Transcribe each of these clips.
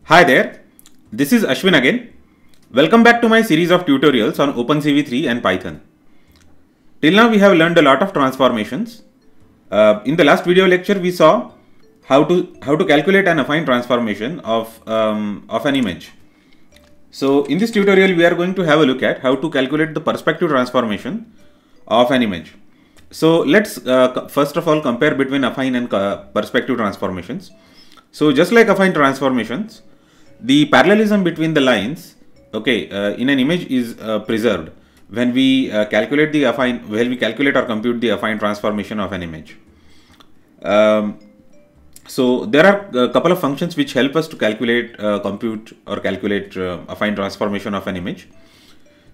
Hi there, this is Ashwin again. Welcome back to my series of tutorials on OpenCV3 and Python. Till now we have learned a lot of transformations. In the last video lecture we saw how to calculate an affine transformation of an image. So in this tutorial we are going to have a look at how to calculate the perspective transformation of an image. So let's first of all compare between affine and perspective transformations. So just like affine transformations, the parallelism between the lines, in an image is preserved when we calculate or compute the affine transformation of an image. So there are a couple of functions which help us to calculate, compute or calculate affine transformation of an image.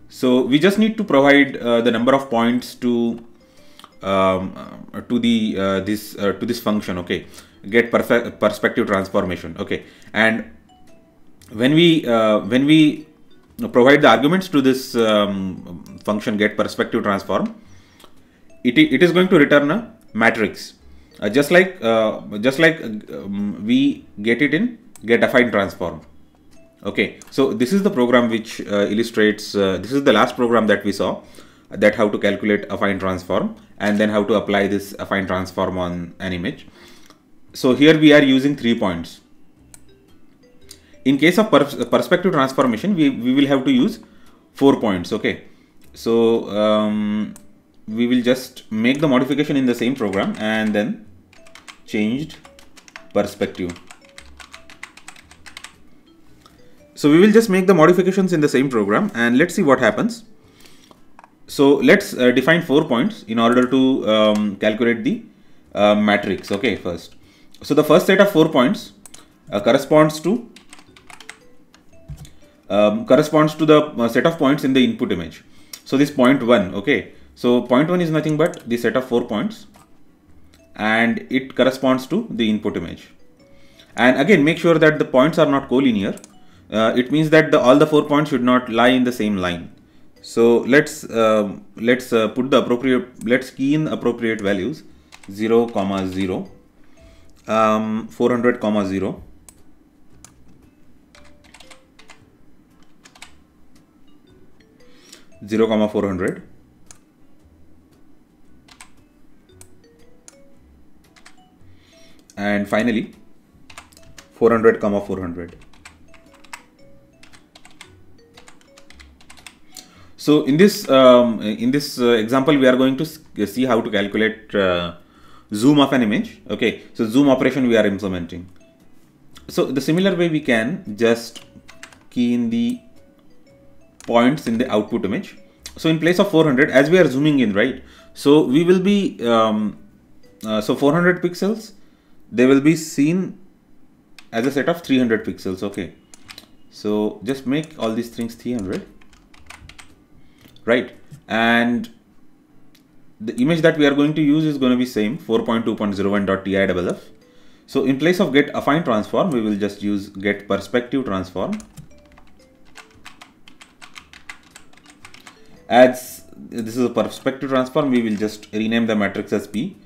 So we just need to provide the number of points to this function, get perspective transformation, and when we provide the arguments to this function get perspective transform, it is going to return a matrix, just like we get it in get affine transform. So this is the program which illustrates, this is the last program that we saw, that how to calculate affine transform and then how to apply this affine transform on an image. So here we are using 3 points. In case of perspective transformation, we will have to use 4 points. So we will just make the modification in the same program and then changed perspective. So we will just make the modifications in the same program and let's see what happens. So let's define 4 points in order to calculate the matrix. First. So the first set of 4 points corresponds to the set of points in the input image. So this point 1, so point 1 is nothing but the set of 4 points and it corresponds to the input image. And again, make sure that the points are not collinear. It means that all the 4 points should not lie in the same line. So let's key in appropriate values 0, 0, 400, 0, 0, 400, and finally 400, 400. So in this example we are going to see how to calculate zoom of an image. So zoom operation we are implementing. So the similar way we can just key in the points in the output image. So in place of 400, as we are zooming in, right, so we will be so 400 pixels, they will be seen as a set of 300 pixels. So just make all these things 300, right, and the image that we are going to use is going to be same 4.2.01.tiff. So in place of get affine transform, we will just use get perspective transform. As this is a perspective transform, we will just rename the matrix as P.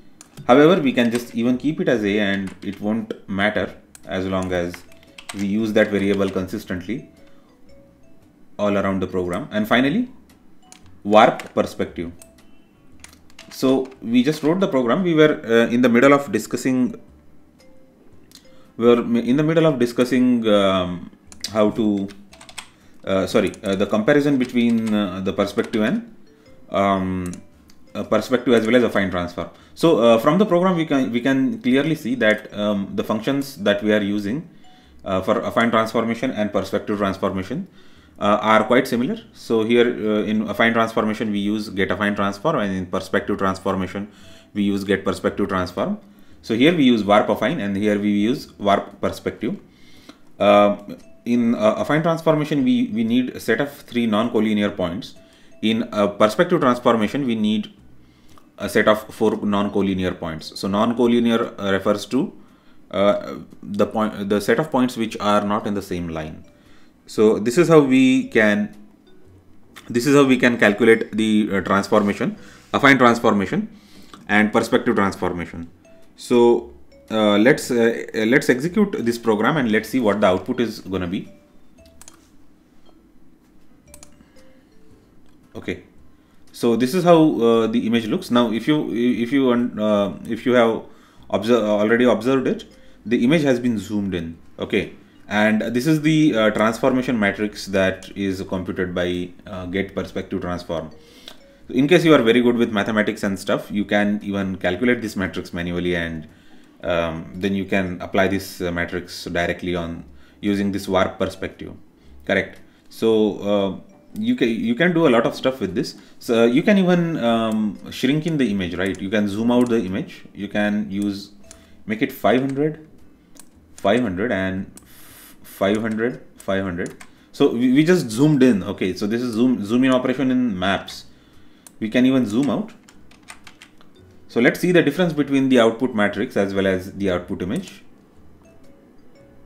However, we can just even keep it as A and it won't matter as long as we use that variable consistently all around the program. And finally, warp perspective. So we just wrote the program. We were in the middle of discussing. How to the comparison between the perspective and perspective as well as affine transform. So from the program we can clearly see that the functions that we are using for affine transformation and perspective transformation are quite similar. So here in affine transformation we use get affine transform, and in perspective transformation we use get perspective transform. So here we use warp affine and here we use warp perspective. In affine transformation we need a set of 3 non-collinear points. In perspective transformation we need a set of 4 non-collinear points. So non-collinear refers to the set of points which are not in the same line. So this is how we can calculate the transformation, affine transformation and perspective transformation. So let's execute this program and let's see what the output is gonna be. Okay, so this is how the image looks. Now if you have already observed it, the image has been zoomed in. Okay, and this is the transformation matrix that is computed by get perspective transform. In case you are very good with mathematics and stuff, you can even calculate this matrix manually, and then you can apply this matrix directly on using this warp perspective. Correct. So you can do a lot of stuff with this. So you can even shrink in the image, right? You can zoom out the image. You can make it 500, 500, and 500, 500. So we just zoomed in. Okay, so this is zoom in operation in maps. We can even zoom out. So let's see the difference between the output matrix as well as the output image.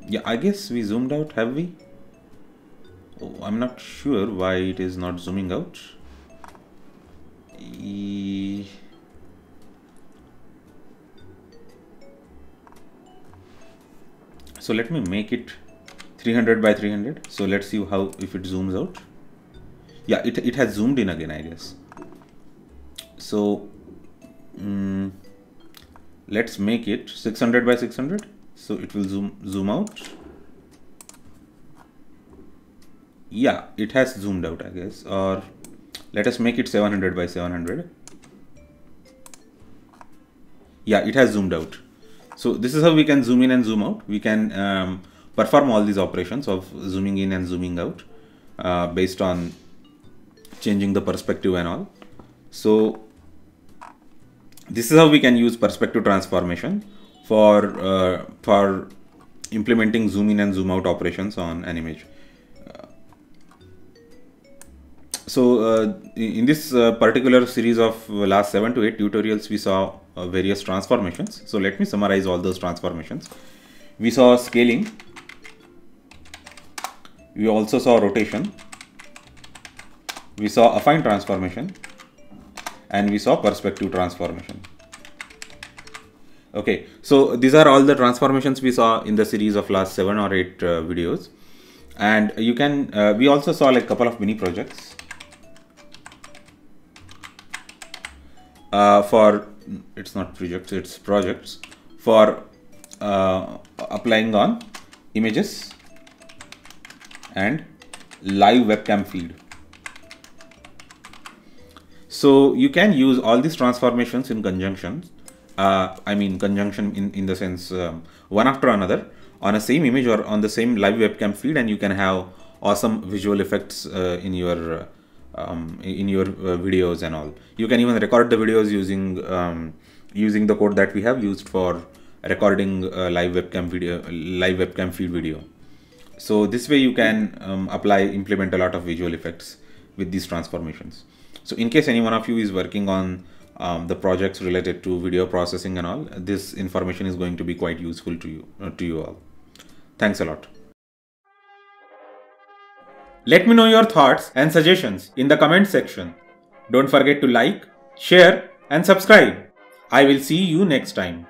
Yeah, I guess we zoomed out, have we? Oh, I'm not sure why it is not zooming out. So let me make it 300 by 300. So let's see if it zooms out. Yeah, it has zoomed in again, I guess. So let's make it 600 by 600. So it will zoom out. Yeah, it has zoomed out, I guess. Or let us make it 700 by 700. Yeah, it has zoomed out. So this is how we can zoom in and zoom out. We can perform all these operations of zooming in and zooming out based on changing the perspective and all. So this is how we can use perspective transformation for implementing zoom in and zoom out operations on an image. So in this particular series of last 7 to 8 tutorials, we saw various transformations. So let me summarize all those transformations. We saw scaling. We also saw rotation. We saw affine transformation. And we saw perspective transformation. Okay, so these are all the transformations we saw in the series of last 7 or 8 videos. And you can, we also saw like a couple of mini projects for, it's not projects, it's projects for applying on images and live webcam feed. So you can use all these transformations in conjunction. I mean conjunction in the sense one after another on a same image or on the same live webcam feed, and you can have awesome visual effects in your videos and all. You can even record the videos using the code that we have used for recording live webcam feed video. So this way you can implement a lot of visual effects with these transformations. So in case any one of you is working on the projects related to video processing and all, this information is going to be quite useful to you all. Thanks a lot. Let me know your thoughts and suggestions in the comment section. Don't forget to like, share and subscribe. I will see you next time.